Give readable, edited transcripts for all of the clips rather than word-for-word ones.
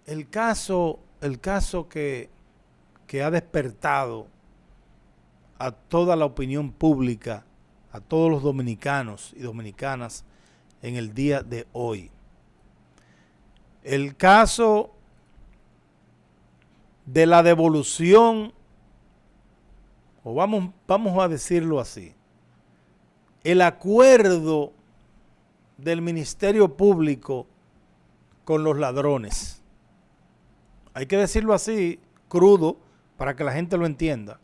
el caso que ha despertado a toda la opinión pública, a todos los dominicanos y dominicanas en el día de hoy. El caso de la devolución, o vamos a decirlo así, el acuerdo del Ministerio Público con los ladrones. Hay que decirlo así, crudo, para que la gente lo entienda.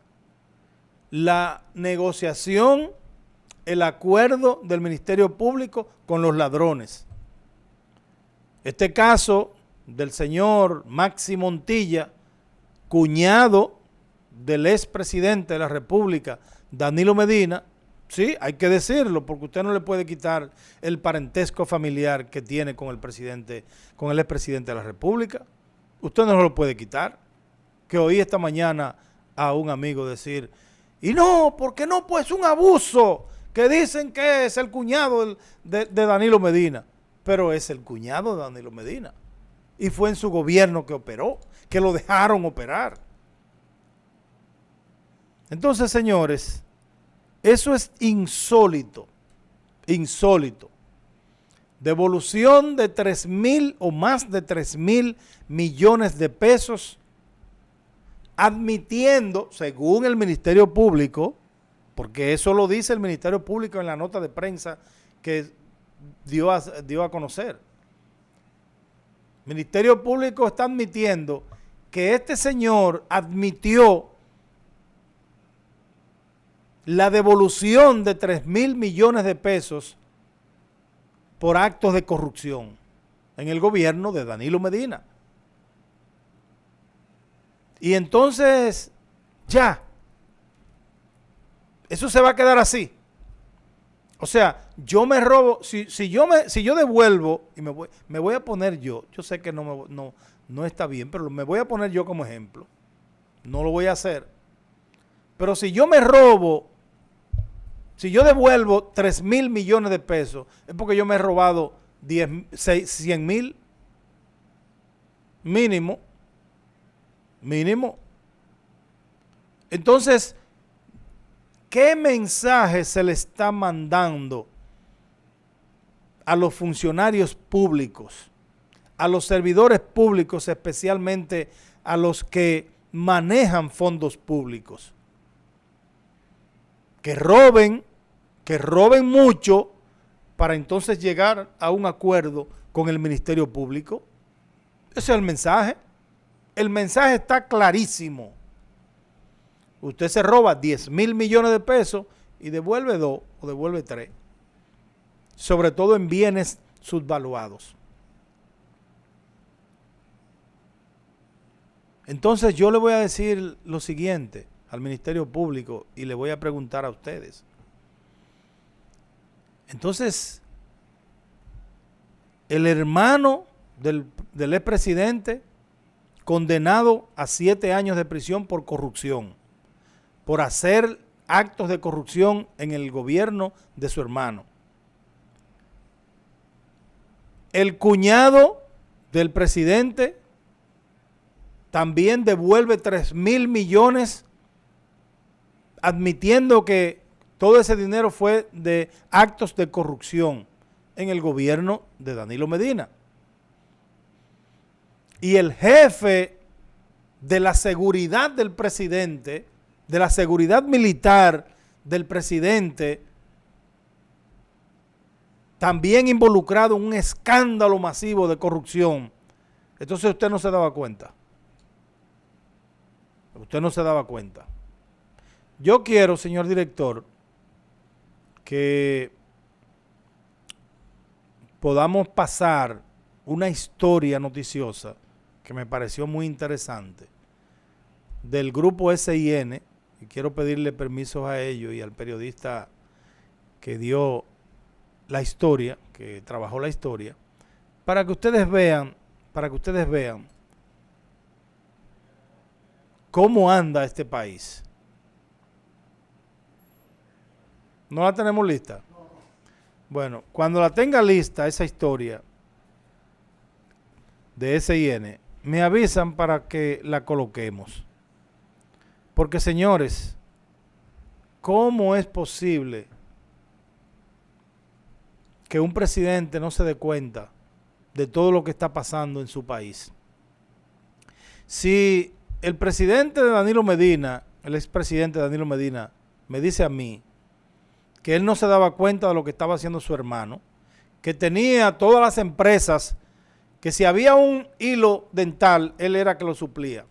La negociación, el acuerdo del Ministerio Público con los ladrones. Este caso del señor Maxi Montilla, cuñado del expresidente de la República, Danilo Medina, sí, hay que decirlo, porque usted no le puede quitar el parentesco familiar que tiene con el presidente, con el expresidente de la República. Usted no lo puede quitar. Que oí esta mañana a un amigo decir, y no, porque no, pues un abuso, que dicen que es el cuñado de Danilo Medina, pero es el cuñado de Danilo Medina. Y fue en su gobierno que operó, que lo dejaron operar. Entonces, señores, eso es insólito, insólito. Devolución de 3,000 o más de 3,000 millones de pesos, admitiendo, según el Ministerio Público, porque eso lo dice el Ministerio Público en la nota de prensa que dio a conocer. El Ministerio Público está admitiendo que este señor admitió la devolución de 3,000 millones de pesos por actos de corrupción en el gobierno de Danilo Medina. Y entonces, ya, eso se va a quedar así. O sea, yo me robo, si yo devuelvo, y me voy a poner yo sé que no está bien, pero me voy a poner yo como ejemplo. No lo voy a hacer. Pero si yo me robo, si yo devuelvo 3,000 millones de pesos, es porque yo me he robado 100,000 mínimo. Entonces, ¿qué mensaje se le está mandando a los funcionarios públicos, a los servidores públicos, especialmente a los que manejan fondos públicos? Que roben mucho para entonces llegar a un acuerdo con el Ministerio Público. Ese es el mensaje. El mensaje está clarísimo. Usted se roba 10,000 millones de pesos y devuelve 2 o devuelve 3. Sobre todo en bienes subvaluados. Entonces yo le voy a decir lo siguiente al Ministerio Público y le voy a preguntar a ustedes. Entonces, el hermano del expresidente condenado a 7 años de prisión por corrupción, por hacer actos de corrupción en el gobierno de su hermano. El cuñado del presidente también devuelve 3,000 millones, admitiendo que todo ese dinero fue de actos de corrupción en el gobierno de Danilo Medina. Y el jefe de la seguridad del presidente, de la seguridad militar del presidente, también involucrado en un escándalo masivo de corrupción. Entonces usted no se daba cuenta. Usted no se daba cuenta. Yo quiero, señor director, que podamos pasar una historia noticiosa que me pareció muy interesante del grupo SIN, y quiero pedirle permiso a ellos y al periodista que dio la historia, que trabajó la historia, para que ustedes vean cómo anda este país. ¿No la tenemos lista? Bueno, cuando la tenga lista esa historia de SIN, me avisan para que la coloquemos. Porque, señores, ¿cómo es posible que un presidente no se dé cuenta de todo lo que está pasando en su país? Si el presidente de Danilo Medina, el expresidente Danilo Medina, me dice a mí que él no se daba cuenta de lo que estaba haciendo su hermano, que tenía todas las empresas, que si había un hilo dental, él era que lo suplía,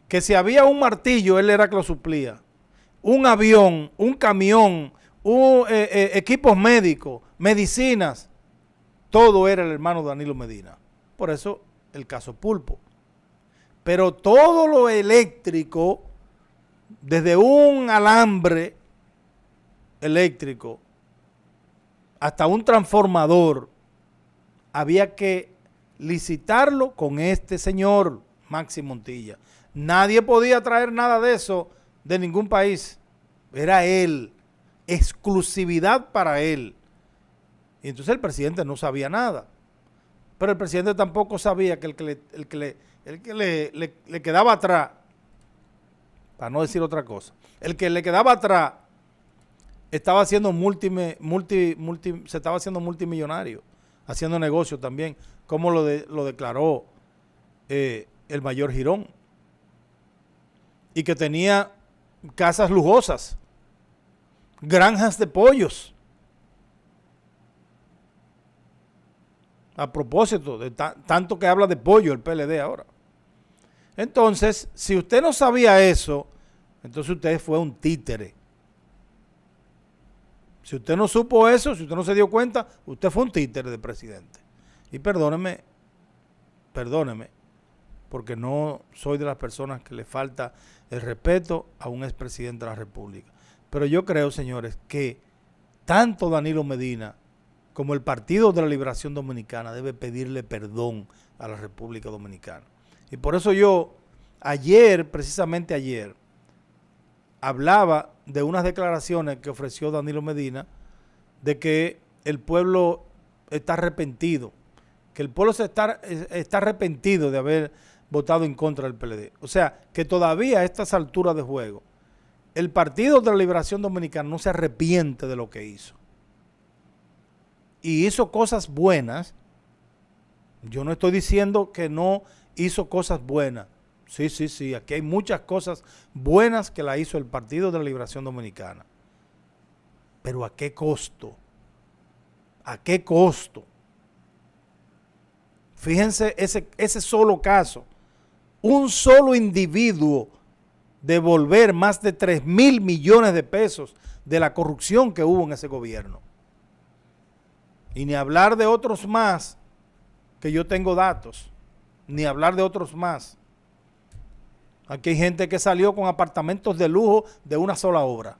que si había un martillo, él era que lo suplía, un avión, un camión, equipos médicos, medicinas, todo era el hermano Danilo Medina. Por eso el caso Pulpo. Pero todo lo eléctrico, desde un alambre eléctrico hasta un transformador, había que licitarlo con este señor, Maxi Montilla. Nadie podía traer nada de eso de ningún país. Era él, exclusividad para él. Y entonces el presidente no sabía nada. Pero el presidente tampoco sabía que el que le quedaba atrás, para no decir otra cosa, el que le quedaba atrás estaba haciendo se estaba haciendo multimillonario, haciendo negocio también, como lo declaró el mayor Girón. Y que tenía casas lujosas, granjas de pollos. A propósito, de tanto que habla de pollo el PLD ahora. Entonces, si usted no sabía eso, entonces usted fue un títere. Si usted no supo eso, si usted no se dio cuenta, usted fue un títere de presidente. Y perdóneme, porque no soy de las personas que le falta el respeto a un expresidente de la República. Pero yo creo, señores, que tanto Danilo Medina como el Partido de la Liberación Dominicana debe pedirle perdón a la República Dominicana. Y por eso yo precisamente ayer, hablaba de unas declaraciones que ofreció Danilo Medina de que el pueblo está arrepentido, que el pueblo está arrepentido de haber votado en contra del PLD. O sea, que todavía a estas alturas de juego, el Partido de la Liberación Dominicana no se arrepiente de lo que hizo. Y hizo cosas buenas. Yo no estoy diciendo que no hizo cosas buenas. Sí, aquí hay muchas cosas buenas que la hizo el Partido de la Liberación Dominicana. Pero ¿a qué costo? ¿A qué costo? Fíjense ese solo caso. Un solo individuo devolver más de 3,000 millones de pesos de la corrupción que hubo en ese gobierno. Y ni hablar de otros más, que yo tengo datos, ni hablar de otros más. Aquí hay gente que salió con apartamentos de lujo de una sola obra.